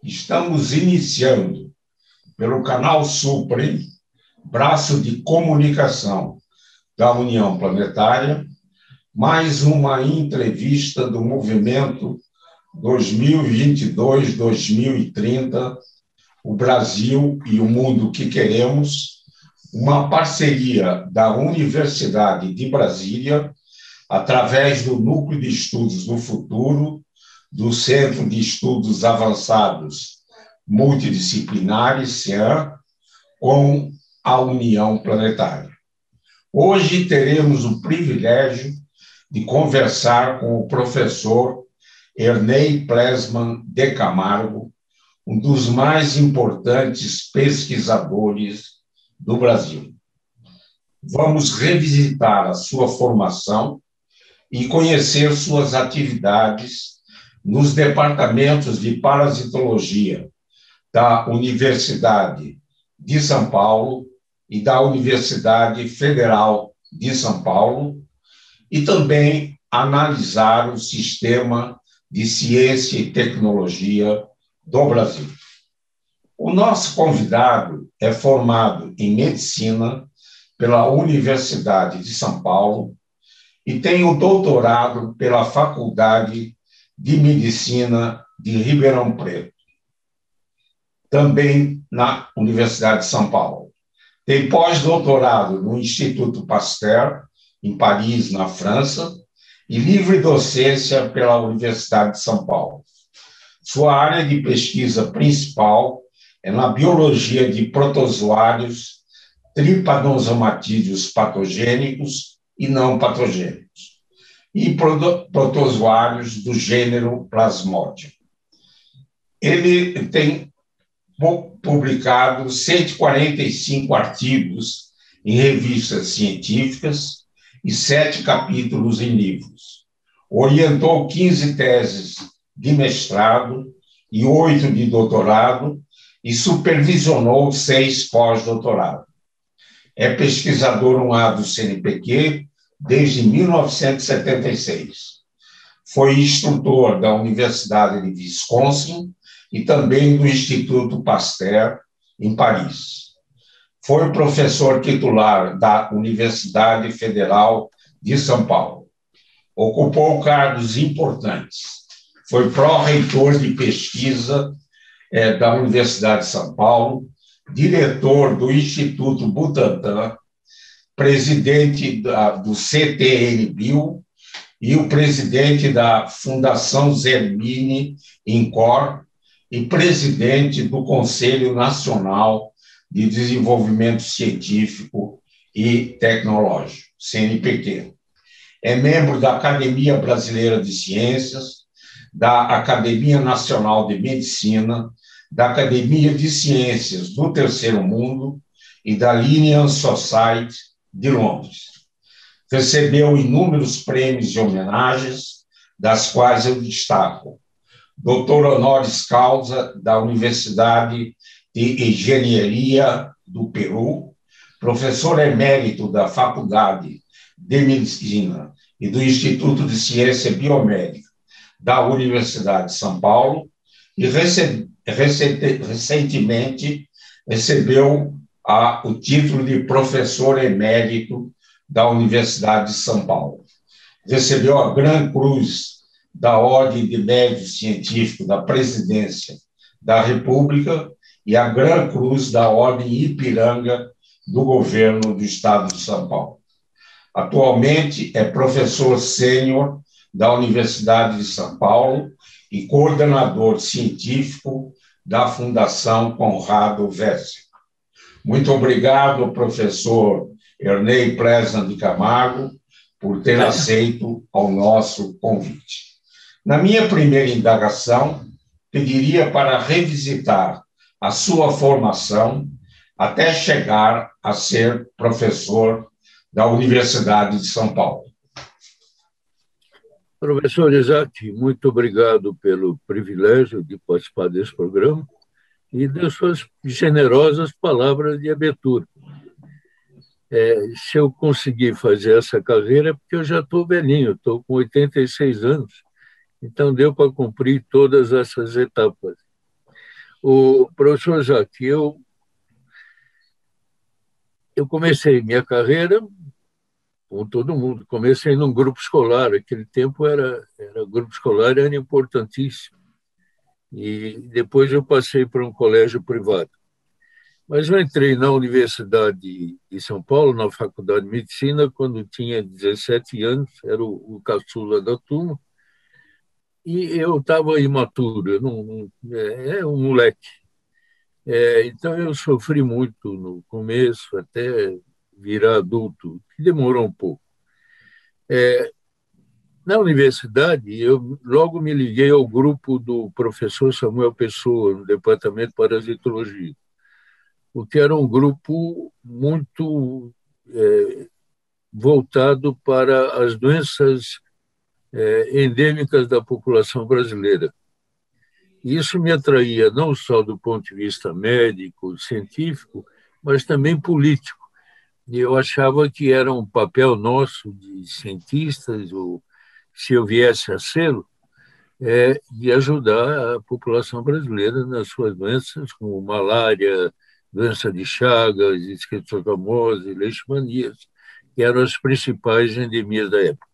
Estamos iniciando, pelo canal Suprem, braço de comunicação da União Planetária, mais uma entrevista do movimento 2022-2030, o Brasil e o mundo que queremos, uma parceria da Universidade de Brasília, através do Núcleo de Estudos do Futuro, do Centro de Estudos Avançados Multidisciplinares, CEAM, com a União Planetária. Hoje teremos o privilégio de conversar com o professor Ernei Plesman de Camargo, um dos mais importantes pesquisadores do Brasil. Vamos revisitar a sua formação e conhecer suas atividades nos departamentos de parasitologia da Universidade de São Paulo e da Universidade Federal de São Paulo, e também analisar o sistema de ciência e tecnologia do Brasil. O nosso convidado é formado em medicina pela Universidade de São Paulo e tem o doutorado pela Faculdade de Medicina de Ribeirão Preto, também na Universidade de São Paulo. Tem pós-doutorado no Instituto Pasteur, em Paris, na França, e livre docência pela Universidade de São Paulo. Sua área de pesquisa principal é na biologia de protozoários, tripanosomatídeos patogênicos e não patogênicos, e protozoários do gênero Plasmodium. Ele tem publicado 145 artigos em revistas científicas e 7 capítulos em livros. Orientou 15 teses de mestrado e 8 de doutorado e supervisionou 6 pós-doutorado. É pesquisador 1A do CNPq desde 1976. Foi instrutor da Universidade de Wisconsin e também do Instituto Pasteur, em Paris. Foi professor titular da Universidade Federal de São Paulo. Ocupou cargos importantes. Foi pró-reitor de pesquisa da Universidade de São Paulo, diretor do Instituto Butantan, presidente do CTN-Bio e o presidente da Fundação Zermini Incor e presidente do Conselho Nacional de Desenvolvimento Científico e Tecnológico, CNPq. É membro da Academia Brasileira de Ciências, da Academia Nacional de Medicina, da Academia de Ciências do Terceiro Mundo e da Linnean Society de Londres. Recebeu inúmeros prêmios e homenagens, das quais eu destaco: doutor honoris causa da Universidade de Engenharia do Peru, professor emérito da Faculdade de Medicina e do Instituto de Ciência Biomédica da Universidade de São Paulo, e recentemente recebeu o título de professor emérito da Universidade de São Paulo. Recebeu a Gran Cruz da Ordem de Mérito Científico da Presidência da República e a Gran Cruz da Ordem Ipiranga do Governo do Estado de São Paulo. Atualmente é professor sênior da Universidade de São Paulo e coordenador científico da Fundação Conrado Wessel. Muito obrigado, professor Ernei Plesman de Camargo, por ter aceito ao nosso convite. Na minha primeira indagação, pediria para revisitar a sua formação até chegar a ser professor da Universidade de São Paulo. Professor Isaac, muito obrigado pelo privilégio de participar desse programa e das suas generosas palavras de abertura. Se eu conseguir fazer essa carreira, é porque eu já estou velhinho, estou com 86 anos, então deu para cumprir todas essas etapas. O professor Jacques, eu comecei minha carreira, como todo mundo, comecei num grupo escolar. Aquele tempo grupo escolar era importantíssimo. E depois eu passei para um colégio privado. Mas eu entrei na Universidade de São Paulo, na Faculdade de Medicina, quando tinha 17 anos, era o caçula da turma, e eu estava imaturo, eu um moleque. Então eu sofri muito no começo, até virar adulto, que demorou um pouco. Na universidade, eu logo me liguei ao grupo do professor Samuel Pessoa, no departamento de parasitologia, porque era um grupo muito voltado para as doenças endêmicas da população brasileira. E isso me atraía não só do ponto de vista médico, científico, mas também político. E eu achava que era um papel nosso de cientistas, ou se eu viesse a ser, de ajudar a população brasileira nas suas doenças, como malária, doença de Chagas, esquistossomose, leishmanias, que eram as principais endemias da época.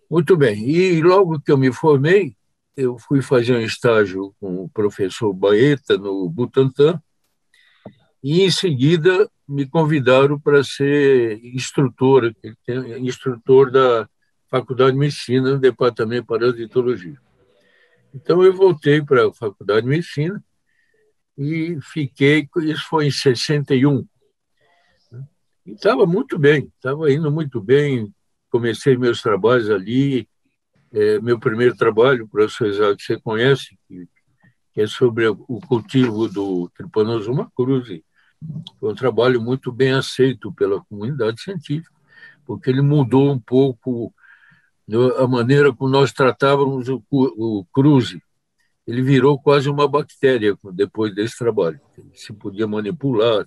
Muito bem. E logo que eu me formei, eu fui fazer um estágio com o professor Baeta no Butantan, e em seguida me convidaram para ser instrutor da Faculdade de Medicina, no Departamento de Parasitologia. Então eu voltei para a Faculdade de Medicina e fiquei, isso foi em 61. E estava muito bem, estava indo muito bem, comecei meus trabalhos ali. Meu primeiro trabalho, professor Isaac, que você conhece, que é sobre o cultivo do Trypanosoma cruzi. Foi um trabalho muito bem aceito pela comunidade científica, porque ele mudou um pouco a maneira como nós tratávamos o cruzi. Ele virou quase uma bactéria depois desse trabalho. Se podia manipular.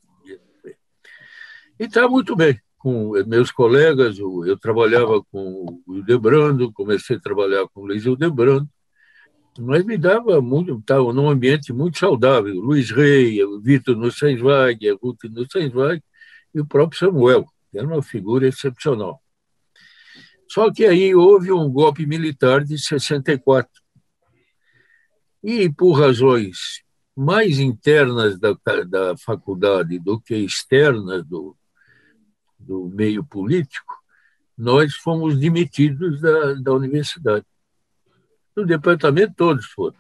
E está muito bem. Com meus colegas, eu trabalhava com o Hildebrando, comecei a trabalhar com o Luiz Hildebrando, mas me dava muito, estava num ambiente muito saudável. Luiz Rey, o Vitor Nussensweig, a Ruth Nussensweig e o próprio Samuel, que era uma figura excepcional. Só que aí houve um golpe militar de 64. E por razões mais internas da faculdade do que externas do meio político, nós fomos demitidos da universidade. Do departamento todos foram.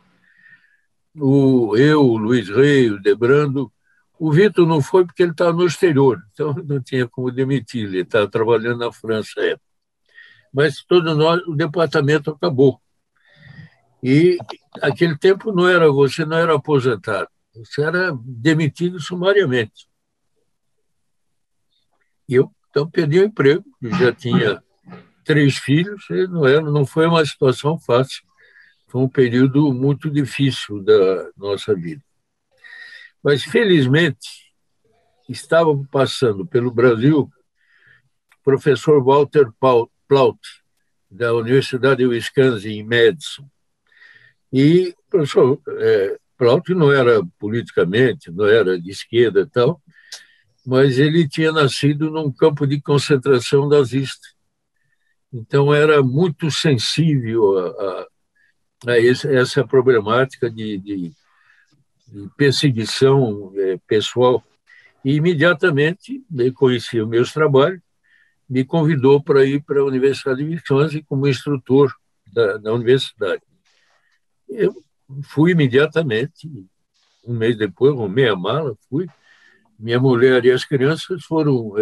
Eu, o Luiz Rey, o Debrando. O Vitor não foi porque ele estava no exterior, então não tinha como demitir, ele estava trabalhando na França. Mas todos nós, o departamento acabou. E naquele tempo você não era aposentado, você era demitido sumariamente. E eu então perdi o emprego, eu já tinha 3 filhos, e não foi uma situação fácil, foi um período muito difícil da nossa vida. Mas, felizmente, estava passando pelo Brasil o professor Walter Plaut, da Universidade de Wisconsin, em Madison. E o professor Plaut não era politicamente, não era de esquerda e tal, mas ele tinha nascido num campo de concentração nazista. Então, era muito sensível a essa problemática de perseguição pessoal. E, imediatamente, ele conhecia os meus trabalhos, me convidou para ir para a Universidade de Wisconsin como instrutor da universidade. Eu fui imediatamente, um mês depois, arrumei a mala, fui. Minha mulher e as crianças foram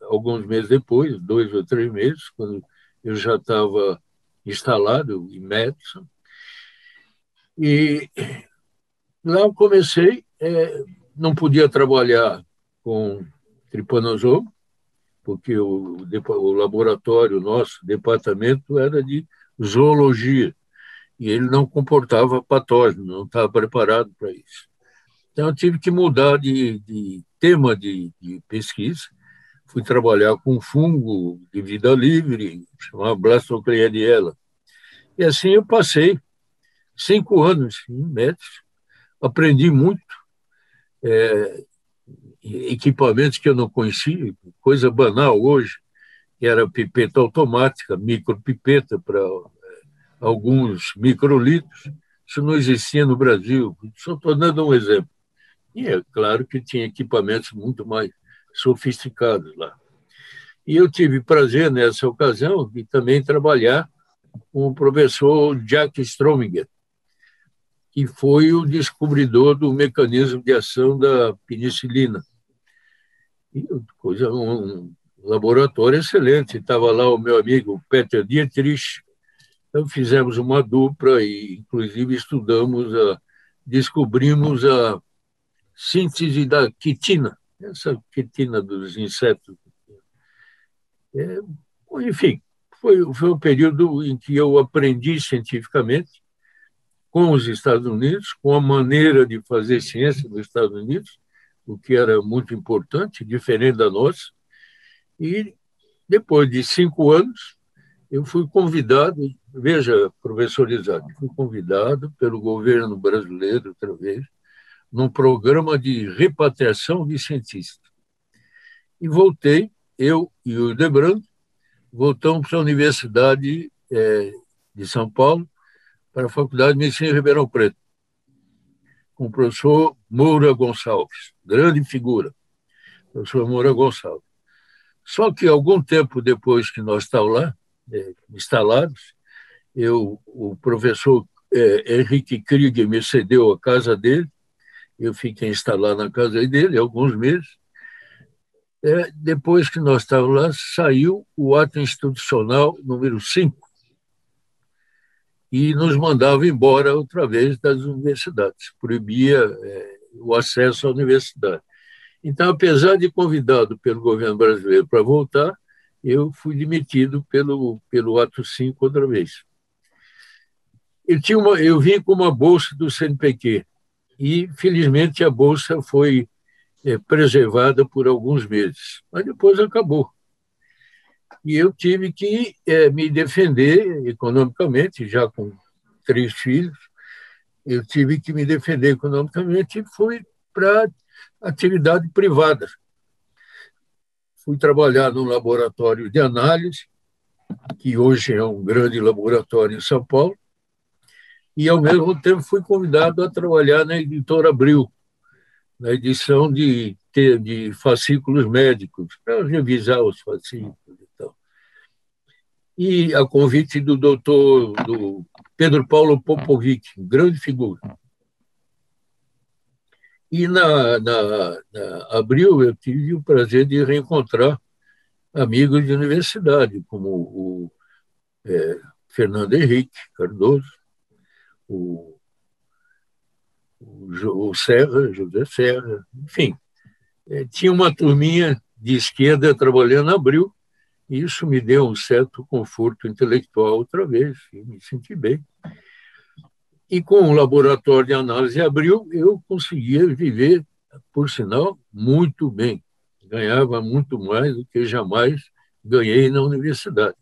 alguns meses depois, 2 ou 3 meses, quando eu já estava instalado em Madison. E lá eu comecei, não podia trabalhar com Trypanosoma, porque o laboratório, nosso departamento, era de zoologia, e ele não comportava patógeno, não estava preparado para isso. Então, eu tive que mudar de tema de pesquisa. Fui trabalhar com um fungo de vida livre, chamado Blastocleidiella. E assim eu passei 5 anos em Médici, aprendi muito, equipamentos que eu não conhecia, coisa banal hoje, que era pipeta automática, micropipeta para alguns microlitros. Isso não existia no Brasil. Só estou dando um exemplo. E é claro que tinha equipamentos muito mais sofisticados lá. E eu tive prazer, nessa ocasião, de também trabalhar com o professor Jack Strominger, que foi o descobridor do mecanismo de ação da penicilina. E um laboratório excelente. Estava lá o meu amigo Peter Dietrich. Então, fizemos uma dupla e, inclusive, descobrimos a síntese da quitina, essa quitina dos insetos. Enfim, foi um período em que eu aprendi cientificamente com os Estados Unidos, com a maneira de fazer ciência nos Estados Unidos, o que era muito importante, diferente da nossa. E, depois de 5 anos, eu fui convidado, veja, professor Isaac, fui convidado pelo governo brasileiro, outra vez, num programa de repatriação de cientistas. E voltei, eu e o Hildebrando, voltamos para a Universidade de São Paulo, para a Faculdade de Medicina em Ribeirão Preto, com o professor Moura Gonçalves, grande figura, professor Moura Gonçalves. Só que, algum tempo depois que nós estávamos lá, instalados, o professor Henrique Krieger me cedeu a casa dele, eu fiquei instalado na casa dele alguns meses. Depois que nós estávamos lá, saiu o ato institucional número 5 e nos mandava embora outra vez das universidades, proibia o acesso à universidade. Então, apesar de convidado pelo governo brasileiro para voltar, eu fui demitido pelo ato 5 outra vez. Eu vim com uma bolsa do CNPq e, felizmente, a bolsa foi preservada por alguns meses, mas depois acabou. E eu tive que me defender economicamente, já com 3 filhos, eu tive que me defender economicamente e fui para atividade privada. Fui trabalhar num laboratório de análise, que hoje é um grande laboratório em São Paulo, e, ao mesmo tempo, fui convidado a trabalhar na Editora Abril, na edição de fascículos médicos, para revisar os fascículos e tal. E a convite do do Pedro Paulo Popovic, grande figura. E na Abril eu tive o prazer de reencontrar amigos de universidade, como o Fernando Henrique Cardoso, o Serra, José Serra, enfim. Tinha uma turminha de esquerda trabalhando na Abril, e isso me deu um certo conforto intelectual outra vez, e me senti bem. E com o laboratório de análise Abril, eu conseguia viver, por sinal, muito bem. Ganhava muito mais do que jamais ganhei na universidade.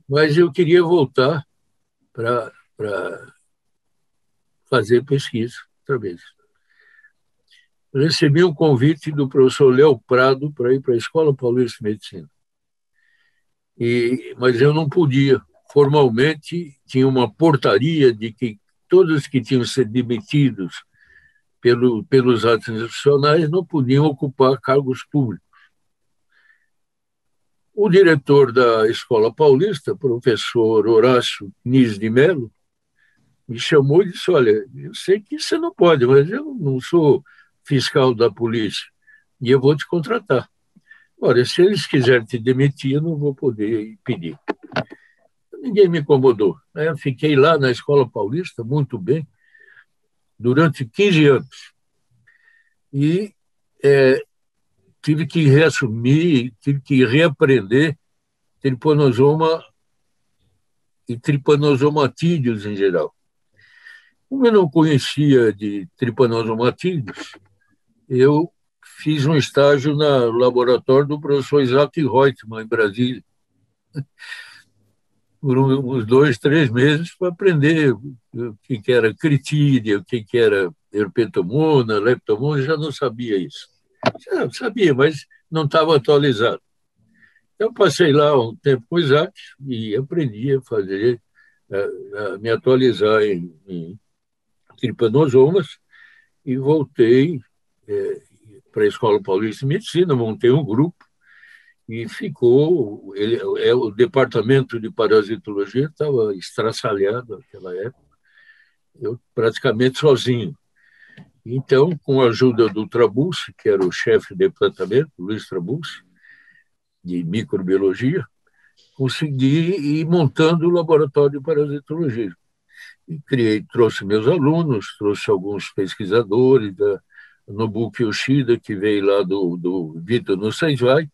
Mas eu queria voltar para fazer pesquisa outra vez. Recebi um convite do professor Léo Prado para ir para a Escola Paulista de Medicina. Mas eu não podia. Formalmente, tinha uma portaria de que todos que tinham sido demitidos pelos atos institucionais não podiam ocupar cargos públicos. O diretor da Escola Paulista, professor Horácio Nis de Mello, me chamou e disse: olha, eu sei que você não pode, mas eu não sou fiscal da polícia e eu vou te contratar. Ora, se eles quiserem te demitir, eu não vou poder pedir. Ninguém me incomodou. Eu fiquei lá na Escola Paulista muito bem, durante 15 anos. E tive que reassumir, tive que reaprender tripanosoma e tripanosomatídeos em geral. Como eu não conhecia de tripanosomatídeos, eu fiz um estágio no laboratório do professor Isaac Reutemann, em Brasília, por uns 2, 3 meses, para aprender o que era critídea, o que era herpetomona, leptomona, já não sabia isso. Já sabia, mas não estava atualizado. Então, passei lá um tempo com o Isaac e aprendi a fazer, a me atualizar em tripanosomas e voltei para a Escola Paulista de Medicina, montei um grupo e ficou. O departamento de parasitologia estava estraçalhado naquela época, eu praticamente sozinho. Então, com a ajuda do Trabuzzi, que era o chefe de departamento, Luiz Trabuzzi, de microbiologia, consegui ir montando o laboratório de parasitologia. E trouxe meus alunos, trouxe alguns pesquisadores, da Nobuki Yoshida, que veio lá do Vitor Nussensweig,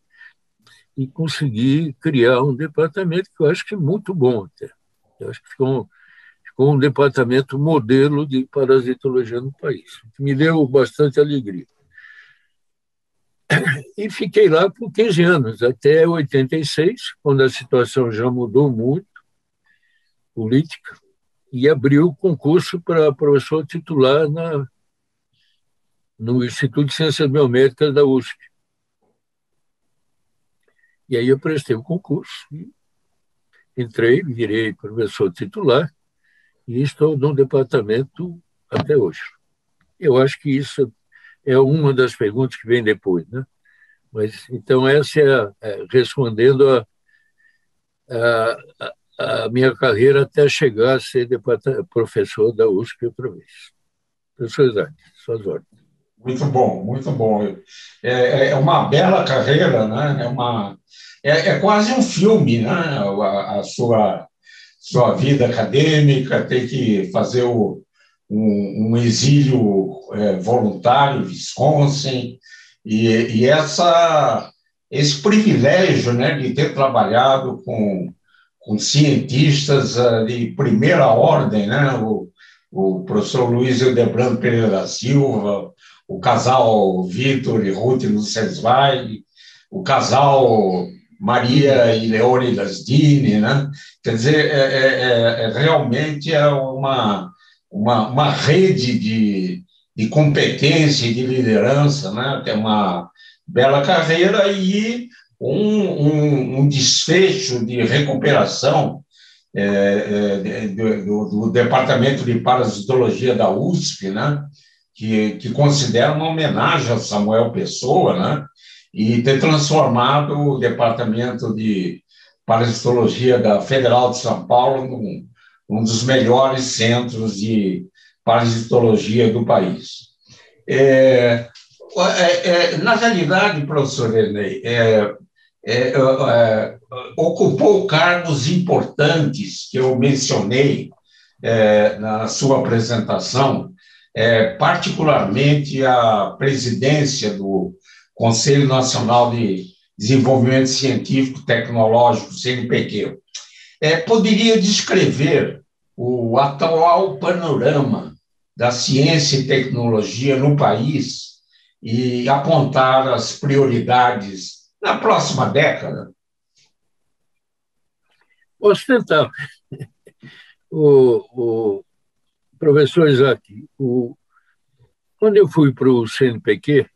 e consegui criar um departamento que eu acho que é muito bom até. Eu acho que ficou um departamento modelo de parasitologia no país, que me deu bastante alegria. E fiquei lá por 15 anos, até 86, quando a situação já mudou muito, política, e abriu o concurso para professor titular no Instituto de Ciências Biomédicas da USP. E aí eu prestei o concurso, entrei, virei professor titular e estou no departamento até hoje. Eu acho que isso é uma das perguntas que vem depois, né? Mas, então, essa respondendo a minha carreira até chegar a ser professor da USP outra vez. Professor Isaac, suas ordens. Muito bom, muito bom. É uma bela carreira, né? É quase um filme, né? A sua vida acadêmica, tem que fazer um exílio voluntário em Wisconsin, e esse privilégio, né, de ter trabalhado com cientistas de primeira ordem, né? O professor Luiz Hildebrando Pereira da Silva, o casal Vitor e Ruth Nussensweig, o casal Maria e Leônidas Dini, né? Quer dizer, realmente é uma rede de competência e de liderança, né? Tem uma bela carreira e um desfecho de recuperação do Departamento de Parasitologia da USP, né? Que considera uma homenagem a Samuel Pessoa, né? E ter transformado o Departamento de Parasitologia da Federal de São Paulo num dos melhores centros de parasitologia do país. Na realidade, professor Ernei, ocupou cargos importantes que eu mencionei na sua apresentação, particularmente a presidência do Conselho Nacional de Desenvolvimento Científico e Tecnológico, CNPq. Poderia descrever o atual panorama da ciência e tecnologia no país e apontar as prioridades na próxima década? Posso tentar. O professor Isaac, quando eu fui para o CNPq,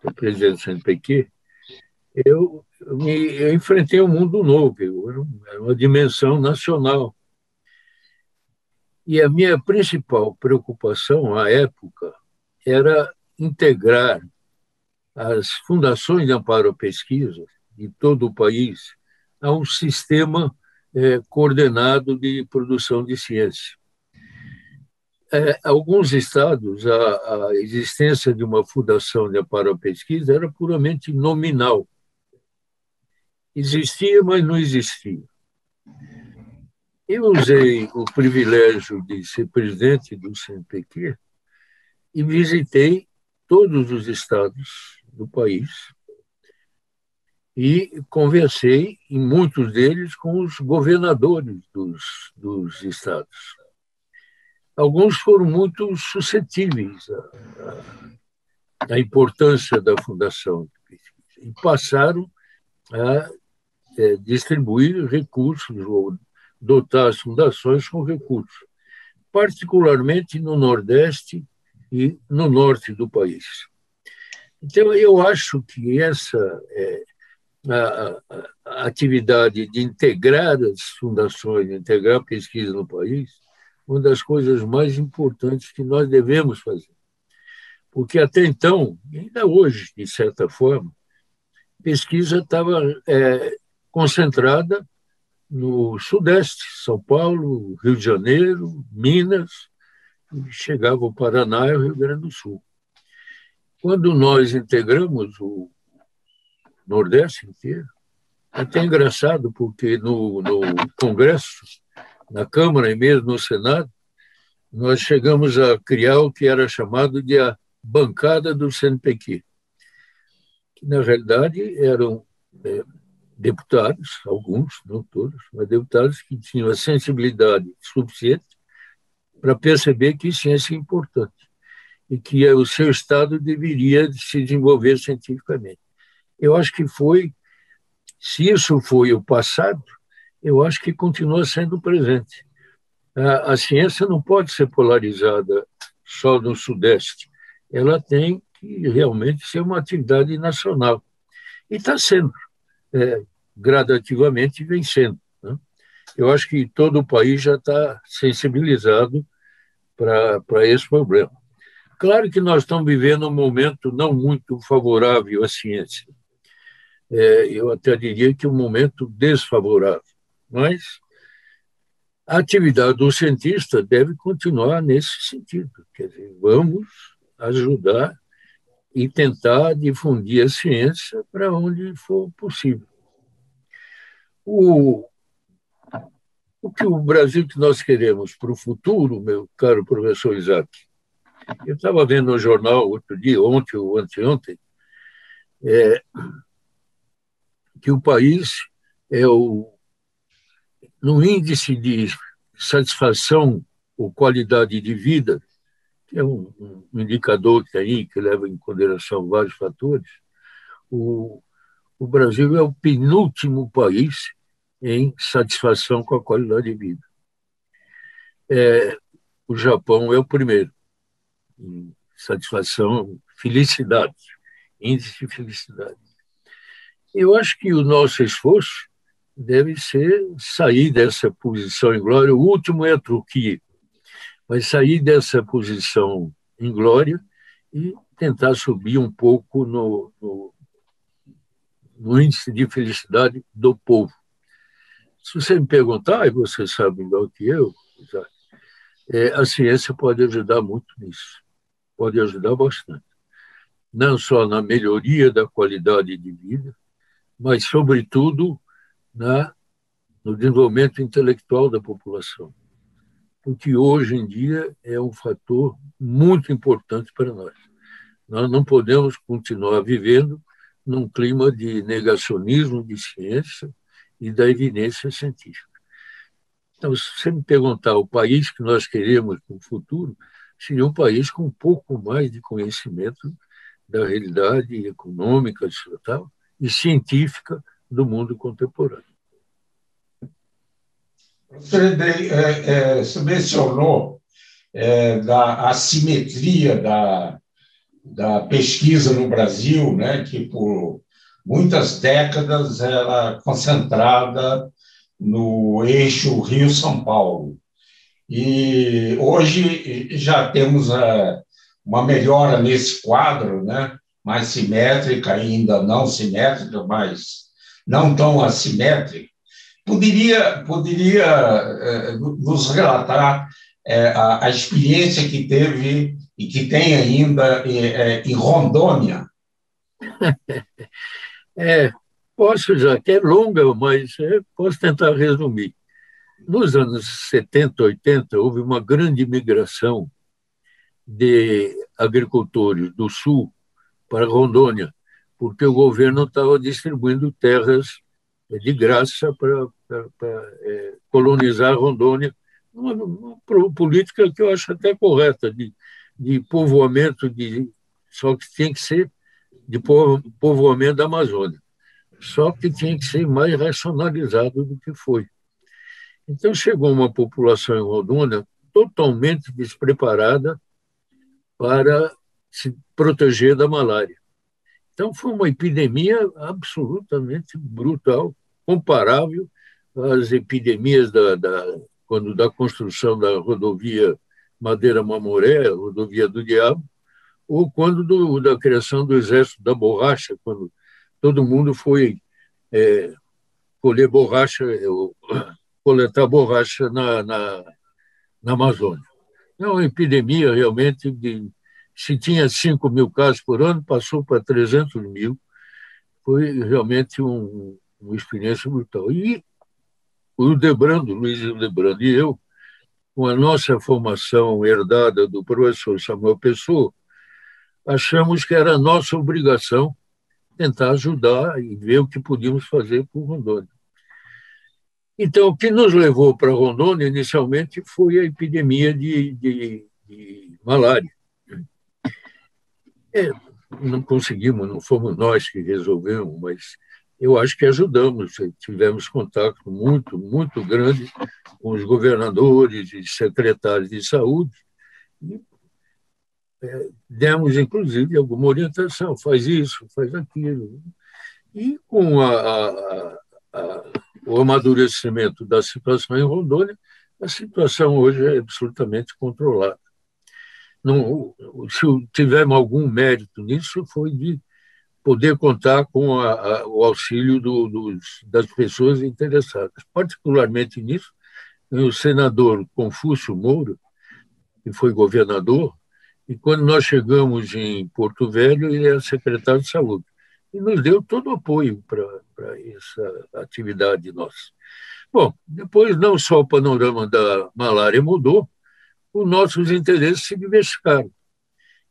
o presidente do CNPq, eu enfrentei um mundo novo, era uma dimensão nacional. E a minha principal preocupação, à época, era integrar as fundações de amparo à pesquisa de todo o país a um sistema coordenado de produção de ciência. Alguns estados, a existência de uma fundação de amparo à pesquisa era puramente nominal. Existia, mas não existia. Eu usei o privilégio de ser presidente do CNPq e visitei todos os estados do país e conversei, em muitos deles, com os governadores dos estados. Alguns foram muito suscetíveis à importância da fundação de pesquisa e passaram a distribuir recursos ou dotar as fundações com recursos, particularmente no Nordeste e no norte do país. Então, eu acho que essa a atividade de integrar as fundações, de integrar a pesquisa no país, uma das coisas mais importantes que nós devemos fazer. Porque até então, ainda hoje, de certa forma, a pesquisa estava concentrada no Sudeste, São Paulo, Rio de Janeiro, Minas, e chegava ao Paraná e ao Rio Grande do Sul. Quando nós integramos o Nordeste inteiro, é até engraçado, porque no Congresso, na Câmara e mesmo no Senado, nós chegamos a criar o que era chamado de a bancada do CNPq, que, na realidade, eram deputados, alguns, não todos, mas deputados que tinham a sensibilidade suficiente para perceber que ciência é importante e que o seu Estado deveria se desenvolver cientificamente. Eu acho que se isso foi o passado, eu acho que continua sendo o presente. A ciência não pode ser polarizada só no Sudeste, ela tem que realmente ser uma atividade nacional. E está sendo, gradativamente vem sendo, né? Eu acho que todo o país já está sensibilizado para esse problema. Claro que nós estamos vivendo um momento não muito favorável à ciência. Eu até diria que um momento desfavorável, mas a atividade do cientista deve continuar nesse sentido. Quer dizer, vamos ajudar e tentar difundir a ciência para onde for possível. O que o Brasil que nós queremos para o futuro, meu caro professor Isaac, eu estava vendo no jornal outro dia, ontem ou anteontem, que o país no índice de satisfação ou qualidade de vida, que é um indicador que tem, que leva em consideração vários fatores, o Brasil é o penúltimo país em satisfação com a qualidade de vida. O Japão é o primeiro em satisfação, felicidade, índice de felicidade. Eu acho que o nosso esforço deve ser sair dessa posição em glória. O último é a Turquia, mas sair dessa posição em glória e tentar subir um pouco no índice de felicidade do povo. Se você me perguntar, e você sabe melhor que eu, a ciência pode ajudar muito nisso, pode ajudar bastante. Não só na melhoria da qualidade de vida, mas, sobretudo, no desenvolvimento intelectual da população, porque hoje em dia é um fator muito importante para nós. Nós não podemos continuar vivendo num clima de negacionismo de ciência e da evidência científica. Então, se você me perguntar o país que nós queremos no futuro, seria um país com um pouco mais de conhecimento da realidade econômica e científica do mundo contemporâneo. Professor Andrei, você mencionou da assimetria da pesquisa no Brasil, né, que por muitas décadas era concentrada no eixo Rio-São Paulo. E hoje já temos uma melhora nesse quadro, né, mais simétrica, ainda não simétrica, mas não tão assimétrica. Poderia nos relatar a experiência que teve e que tem ainda em Rondônia? Posso, já que é longa, mas posso tentar resumir. Nos anos 70, 80, houve uma grande migração de agricultores do Sul para Rondônia, porque o governo estava distribuindo terras de graça para colonizar Rondônia, uma política que eu acho até correta, de povoamento, só que tinha que ser de povoamento da Amazônia, só que tinha que ser mais racionalizado do que foi. Então chegou uma população em Rondônia totalmente despreparada para se proteger da malária. Então, foi uma epidemia absolutamente brutal, comparável às epidemias quando da construção da rodovia Madeira-Mamoré, rodovia do Diabo, ou quando da criação do Exército da Borracha, quando todo mundo foi colher borracha, coletar borracha na Amazônia. É uma epidemia realmente se tinha 5 mil casos por ano, passou para 300 mil. Foi realmente uma experiência brutal. E o Luiz Hildebrando e eu, com a nossa formação herdada do professor Samuel Pessoa, achamos que era nossa obrigação tentar ajudar e ver o que podíamos fazer por Rondônia. Então, o que nos levou para Rondônia, inicialmente, foi a epidemia de malária. Não conseguimos, não fomos nós que resolvemos, mas eu acho que ajudamos. Tivemos contato muito, muito grande com os governadores e secretários de saúde e demos, inclusive, alguma orientação, faz isso, faz aquilo. E com o amadurecimento da situação em Rondônia, a situação hoje é absolutamente controlada. Não, se tivemos algum mérito nisso, foi de poder contar com o auxílio das pessoas interessadas. Particularmente nisso, o senador Confúcio Moura, que foi governador, e quando nós chegamos em Porto Velho, ele era secretário de saúde, e nos deu todo o apoio para essa atividade nossa. Bom, depois não só o panorama da malária mudou, os nossos interesses se diversificaram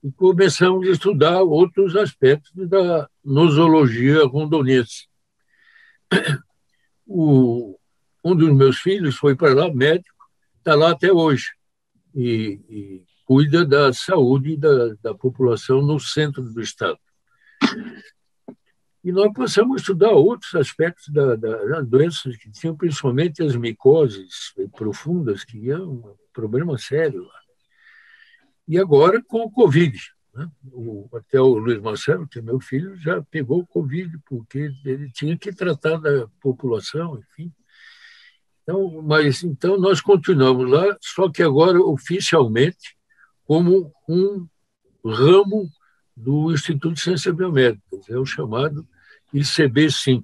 e começamos a estudar outros aspectos da nosologia rondonense. Um dos meus filhos foi para lá, médico, está lá até hoje, e cuida da saúde da população no centro do estado. E nós passamos a estudar outros aspectos das doenças que tinham, principalmente as micoses profundas, que é um problema sério lá. E agora com o Covid. Né? Até o Luiz Marcelo, que é meu filho, já pegou o Covid, porque ele tinha que tratar da população, enfim. Então nós continuamos lá, só que agora oficialmente como um ramo do Instituto de Ciências Biomédicas, é o chamado ICB-5.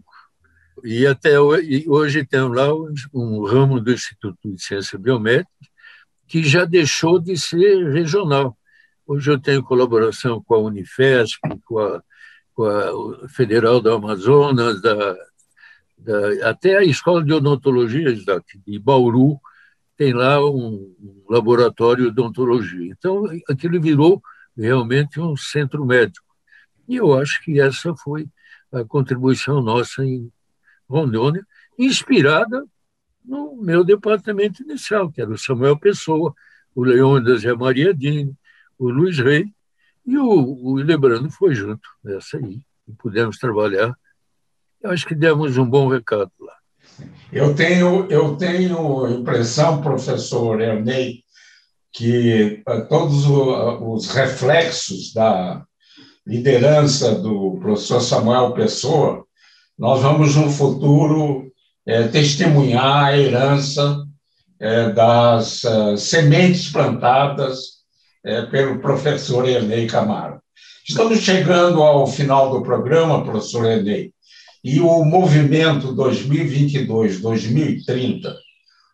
E até hoje temos lá um ramo do Instituto de Ciências Biomédicas que já deixou de ser regional. Hoje eu tenho colaboração com a Unifesp, com a Federal do Amazonas, até a Escola de Odontologia de Bauru tem lá um laboratório de odontologia. Então, aquilo virou realmente um centro médico. E eu acho que essa foi a contribuição nossa em Rondônia, inspirada no meu departamento inicial, que era o Samuel Pessoa, o Leônidas e a Maria Dini, o Luiz Rei, e o Hildebrando foi junto nessa aí, e pudemos trabalhar. Eu acho que demos um bom recado lá. Eu tenho a impressão, professor Ernei, que todos os reflexos da liderança do professor Samuel Pessoa, nós vamos, no futuro, testemunhar a herança das sementes plantadas pelo professor Ernei Camargo. Estamos chegando ao final do programa, professor Ernei, e o movimento 2022-2030,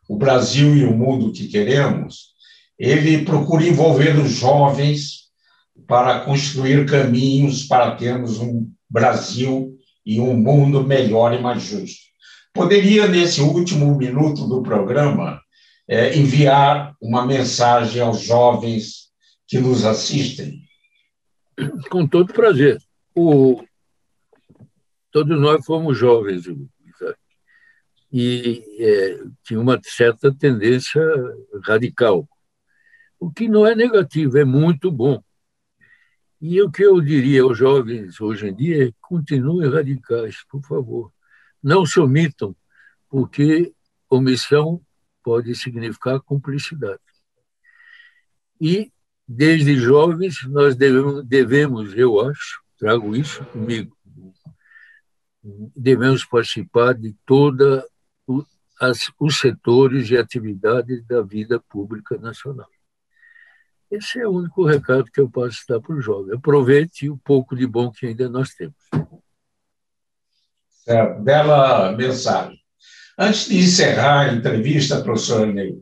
o Brasil e o mundo que queremos, ele procura envolver os jovens para construir caminhos para termos um Brasil e um mundo melhor e mais justo. Poderia, nesse último minuto do programa, enviar uma mensagem aos jovens que nos assistem? Com todo prazer. Todos nós fomos jovens, e tinha uma certa tendência radical, o que não é negativo, é muito bom. E o que eu diria aos jovens hoje em dia é: continuem radicais, por favor. Não se omitam, porque omissão pode significar cumplicidade. E Desde jovens, nós devemos, eu acho, trago isso comigo, devemos participar de todos os setores e atividades da vida pública nacional. Esse é o único recado que eu posso dar para o jovem. Aproveite o pouco de bom que ainda nós temos. Bela mensagem. Antes de encerrar a entrevista, professor Ney,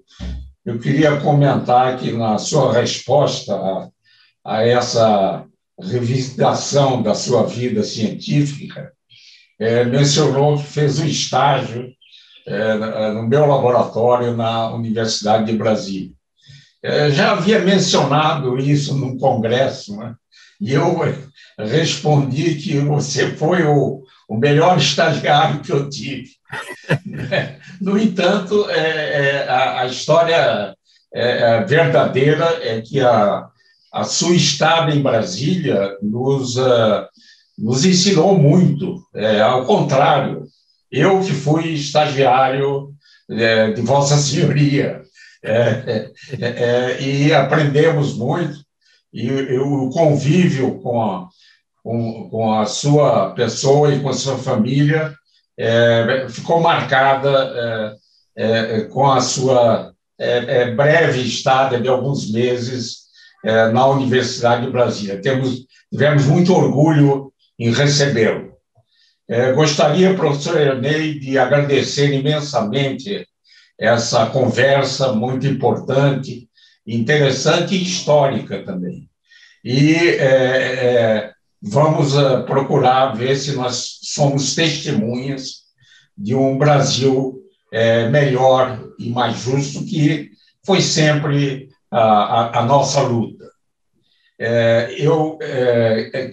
eu queria comentar que na sua resposta a essa revisitação da sua vida científica, mencionou que fez um estágio no meu laboratório na Universidade de Brasília. Já havia mencionado isso num congresso, né? E eu respondi que você foi o melhor estagiário que eu tive. No entanto, a história verdadeira é que a sua estada em Brasília nos ensinou muito. Ao contrário, eu que fui estagiário de Vossa Senhoria, e aprendemos muito, e o convívio com a sua pessoa e com a sua família ficou marcada com a sua breve estada de alguns meses na Universidade de Brasília. Tivemos muito orgulho em recebê-lo. Gostaria, professor Ernei, de agradecer imensamente essa conversa muito importante, interessante e histórica também. E vamos procurar ver se nós somos testemunhas de um Brasil melhor e mais justo, que foi sempre a nossa luta. Eu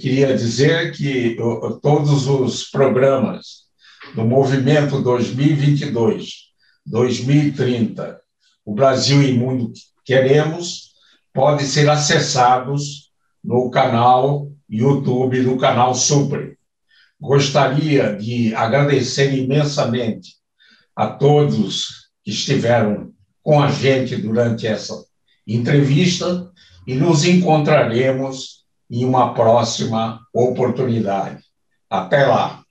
queria dizer que todos os programas do Movimento 2022-2030, o Brasil e o Mundo que Queremos, podem ser acessados no canal YouTube do canal Supre. Gostaria de agradecer imensamente a todos que estiveram com a gente durante essa entrevista e nos encontraremos em uma próxima oportunidade. Até lá!